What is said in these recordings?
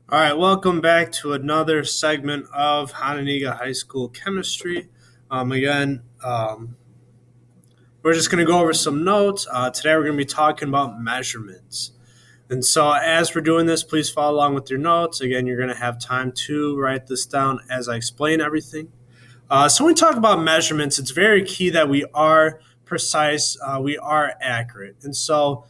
All right, welcome back to another segment of Hananiga High School Chemistry. Again, we're just going to go over some notes. Today, we're going to be talking about measurements. And so, as we're doing this, please follow along with your notes. Again, you're going to have time to write this down as I explain everything. So, when we talk about measurements, it's very key that we are precise, we are accurate. And so,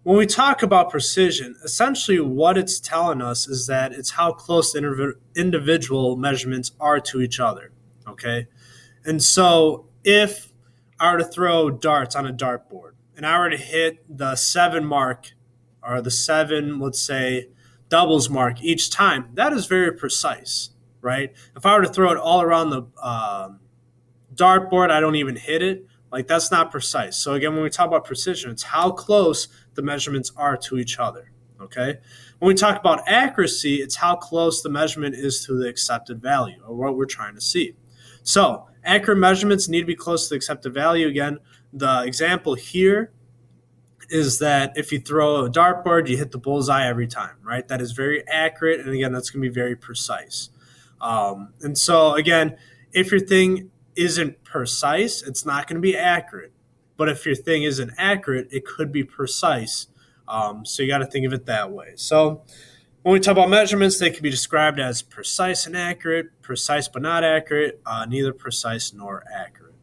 when we talk about precision, essentially what it's telling us is that it's how close the individual measurements are to each other. Okay. And so if I were to throw darts on a dartboard and I were to hit the seven mark or the seven, let's say, doubles mark each time, that is very precise, right? If I were to throw it all around the dartboard, I don't even hit it. Like that's not precise. So again, when we talk about precision, it's how close the measurements are to each other. Okay. When we talk about accuracy, it's how close the measurement is to the accepted value or what we're trying to see. So accurate measurements need to be close to the accepted value. Again, the example here is that if you throw a dartboard, you hit the bullseye every time, right? That is very accurate. And again, that's going to be very precise. And so again, if your thing isn't precise, it's not going to be accurate. But if your thing isn't accurate, it could be precise. So you got to think of it that way. So when we talk about measurements, they can be described as precise and accurate, precise but not accurate, neither precise nor accurate.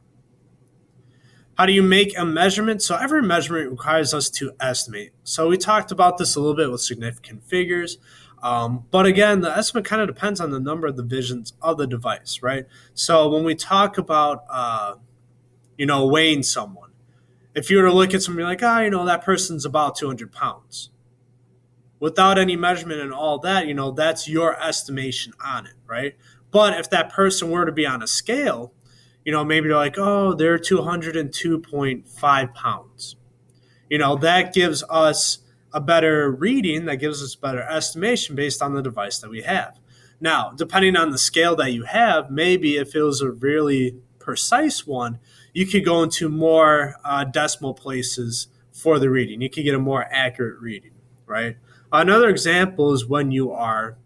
How do you make a measurement? So every measurement requires us to estimate. So we talked about this a little bit with significant figures. But again, the estimate kind of depends on the number of divisions of the device, right? So when we talk about, weighing someone, if you were to look at somebody like, that person's about 200 pounds, without any measurement and all that, that's your estimation on it, right? But if that person were to be on a scale, maybe they're like, oh, they're 202.5 pounds. That gives us a better reading, that gives us better estimation based on the device that we have. Now, depending on the scale that you have, maybe if it was a really precise one, you could go into more decimal places for the reading. You could get a more accurate reading, right? Another example is when you are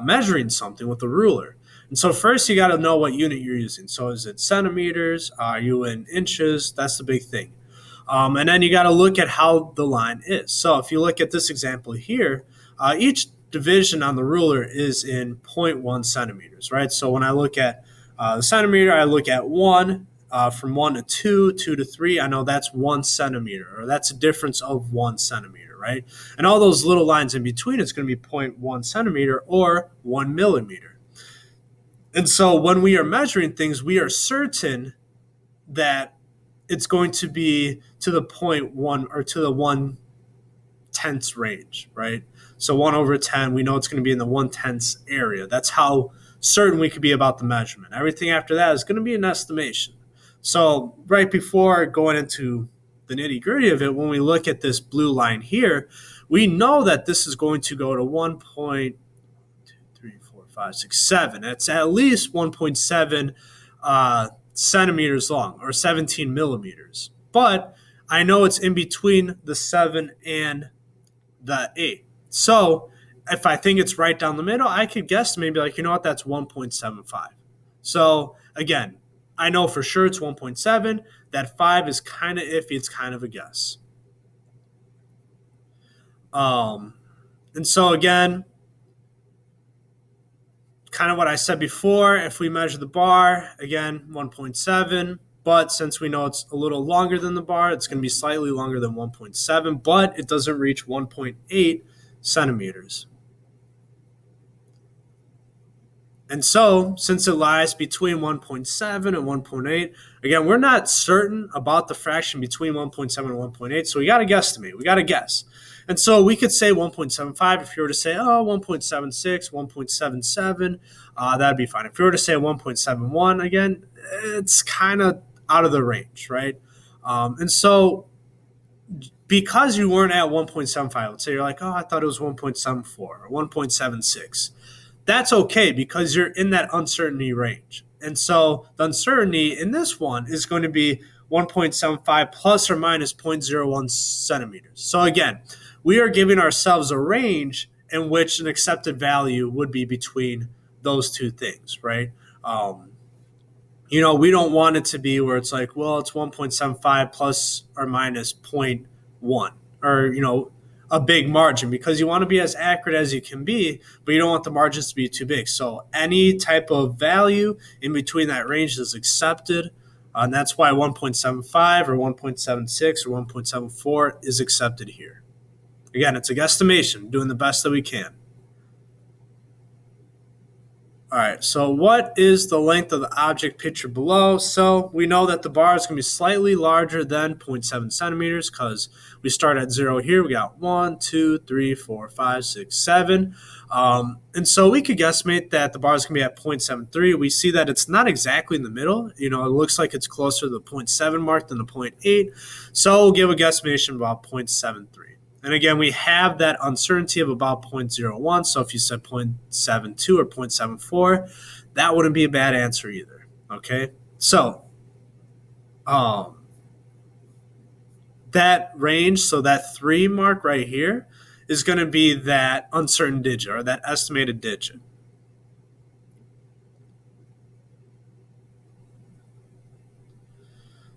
measuring something with a ruler. And so first you got to know what unit you're using. So is it centimeters? Are you in inches? That's the big thing. And then you got to look at how the line is. So if you look at this example here, each division on the ruler is in zero point 0.1 centimeters, right? So when I look at the centimeter, I look at 1, from 1 to 2, 2 to 3. I know that's 1 centimeter, or that's a difference of 1 centimeter, right? And all those little lines in between, it's going to be 0.1 centimeter or 1 millimeter. And so when we are measuring things, we are certain that it's going to be to the 0.1 or to the 1/10 range, right? So 1 over 10, we know it's going to be in the 1/10 area. That's how certain we could be about the measurement. Everything after that is going to be an estimation. So right before going into the nitty gritty of it, when we look at this blue line here, we know that this is going to go to 1.34567. It's at least 1.7 centimeters long, or 17 millimeters. But I know it's in between the 7 and the 8. So if I think it's right down the middle, I could guess maybe like, that's 1.75. So again, I know for sure it's 1.7. That 5 is kind of iffy. It's kind of a guess. And so again, kind of what I said before, if we measure the bar, again, 1.7. But since we know it's a little longer than the bar, it's going to be slightly longer than 1.7, but it doesn't reach 1.8 centimeters. And so, since it lies between 1.7 and 1.8, again, we're not certain about the fraction between 1.7 and 1.8, so we got to guesstimate. We got to guess. And so we could say 1.75 if you were to say, 1.76, 1.77, that'd be fine. If you were to say 1.71, again, it's kind of out of the range, right? And so because you weren't at 1.75, let's say you're like, I thought it was 1.74 or 1.76. That's okay because you're in that uncertainty range. And so the uncertainty in this one is going to be 1.75 plus or minus 0.01 centimeters. So again, we are giving ourselves a range in which an accepted value would be between those two things, right? We don't want it to be where it's like, well, it's 1.75 plus or minus zero point 0.1 or, a big margin, because you want to be as accurate as you can be, but you don't want the margins to be too big. So any type of value in between that range is accepted. And that's why 1.75 or 1.76 or 1.74 is accepted here. Again, it's a guesstimation, doing the best that we can. All right, so what is the length of the object pictured below? So we know that the bar is going to be slightly larger than 0.7 centimeters because we start at 0 here. We got 1, 2, 3, 4, 5, 6, 7. And so we could guesstimate that the bar is going to be at 0.73. We see that it's not exactly in the middle. It looks like it's closer to the 0.7 mark than the 0.8. So we'll give a guesstimation of about 0.73. And again, we have that uncertainty of about 0.01. So if you said 0.72 or 0.74, that wouldn't be a bad answer either. Okay. So that range, so that 3 mark right here is going to be that uncertain digit or that estimated digit.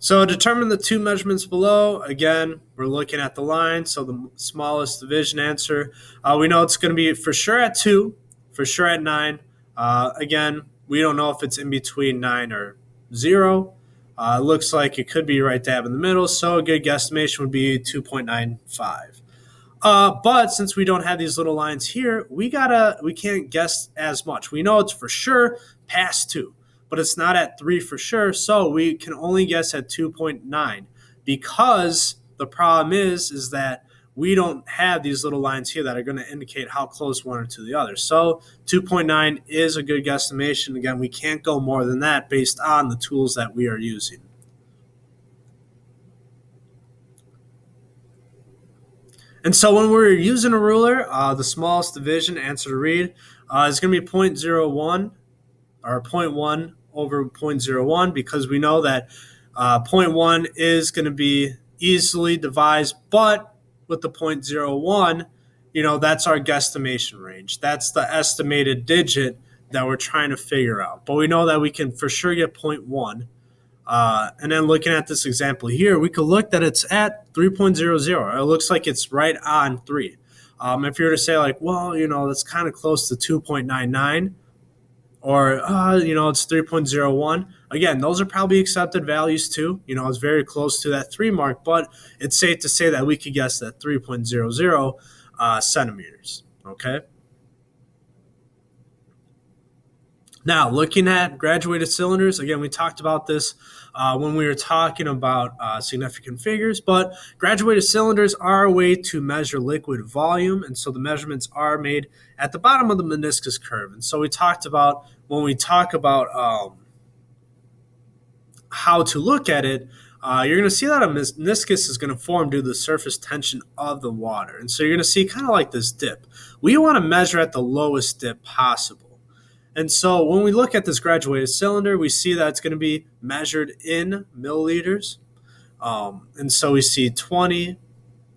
So determine the two measurements below. Again, we're looking at the line, so the smallest division answer. We know it's going to be for sure at 2, for sure at 9. Again, we don't know if it's in between 9 or 0. It looks like it could be right dab in the middle, so a good guesstimation would be 2.95. But since we don't have these little lines here, we can't guess as much. We know it's for sure past 2. But it's not at 3 for sure, so we can only guess at 2.9 because the problem is that we don't have these little lines here that are going to indicate how close one are to the other. So 2.9 is a good guesstimation. Again, we can't go more than that based on the tools that we are using. And so when we're using a ruler, the smallest division answer to read is going to be 0.01 or 0.1 over 0.01 because we know that 0.1 is going to be easily divised, but with the 0.01, that's our guesstimation range. That's the estimated digit that we're trying to figure out. But we know that we can for sure get 0.1. And then looking at this example here, we could look that it's at 3.00. It looks like it's right on 3. If you were to say like, well, that's kind of close to 2.99, or, it's 3.01. Again, those are probably accepted values too. It's very close to that 3 mark, but it's safe to say that we could guess that 3.00 centimeters, okay? Now, looking at graduated cylinders, again, we talked about this when we were talking about significant figures, but graduated cylinders are a way to measure liquid volume, and so the measurements are made at the bottom of the meniscus curve. And so we talked about, when we talk about how to look at it, you're going to see that a meniscus is going to form due to the surface tension of the water. And so you're going to see kind of like this dip. We want to measure at the lowest dip possible. And so when we look at this graduated cylinder, we see that it's going to be measured in milliliters. And so we see 20,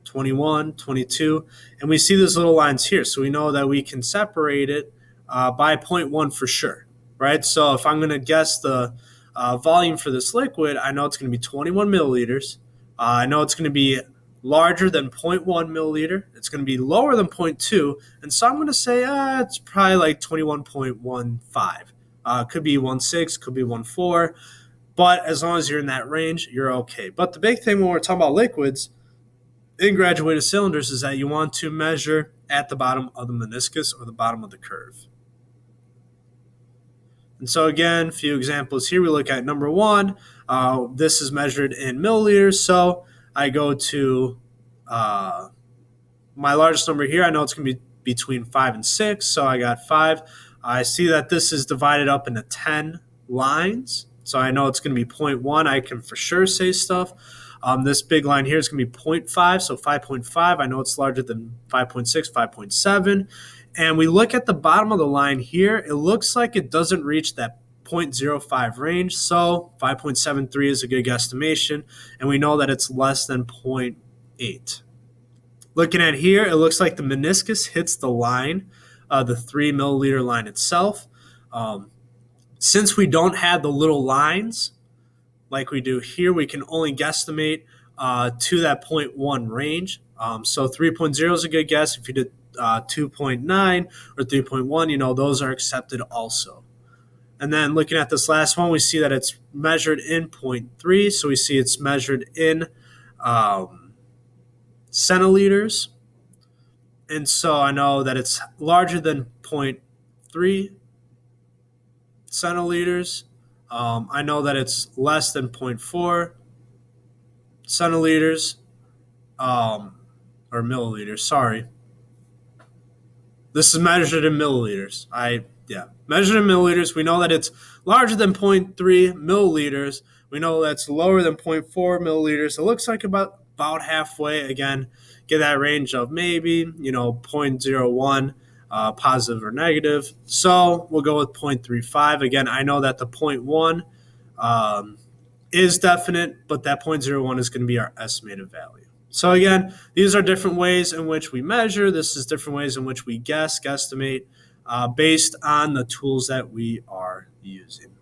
21, 22, and we see these little lines here. So we know that we can separate it by 0.1 for sure, right? So if I'm going to guess the volume for this liquid, I know it's going to be 21 milliliters. I know it's going to be larger than 0.1 milliliter. It's going to be lower than 0.2. And so I'm going to say it's probably like 21.15. Could be 1.6, could be 1.4. But as long as you're in that range, you're okay. But the big thing when we're talking about liquids in graduated cylinders is that you want to measure at the bottom of the meniscus or the bottom of the curve. And so again, a few examples here. We look at number 1. This is measured in milliliters. So I go to my largest number here. I know it's going to be between 5 and 6, so I got 5. I see that this is divided up into 10 lines, so I know it's going to be 0.1. I can for sure say stuff. This big line here is going to be 0.5, so 5.5. I know it's larger than 5.6, 5.7. And we look at the bottom of the line here. It looks like it doesn't reach that 0.05 range, so 5.73 is a good guesstimation, and we know that it's less than 0.8. Looking at here, it looks like the meniscus hits the line, the 3 milliliter line itself. Since we don't have the little lines like we do here, we can only guesstimate to that 0.1 range. So 3.0 is a good guess. If you did 2.9 or 3.1, those are accepted also. And then looking at this last one, we see that it's measured in 0.3. So we see it's measured in centiliters. And so I know that it's larger than 0.3 centiliters. I know that it's less than 0.4 centiliters, or milliliters, sorry. This is measured in milliliters. Measured in milliliters. We know that it's larger than 0.3 milliliters. We know that's lower than 0.4 milliliters. It looks like about halfway. Again, get that range of maybe, 0.01 positive or negative. So we'll go with 0.35. Again, I know that the 0.1 is definite, but that 0.01 is going to be our estimated value. So again, these are different ways in which we measure. This is different ways in which we guesstimate based on the tools that we are using.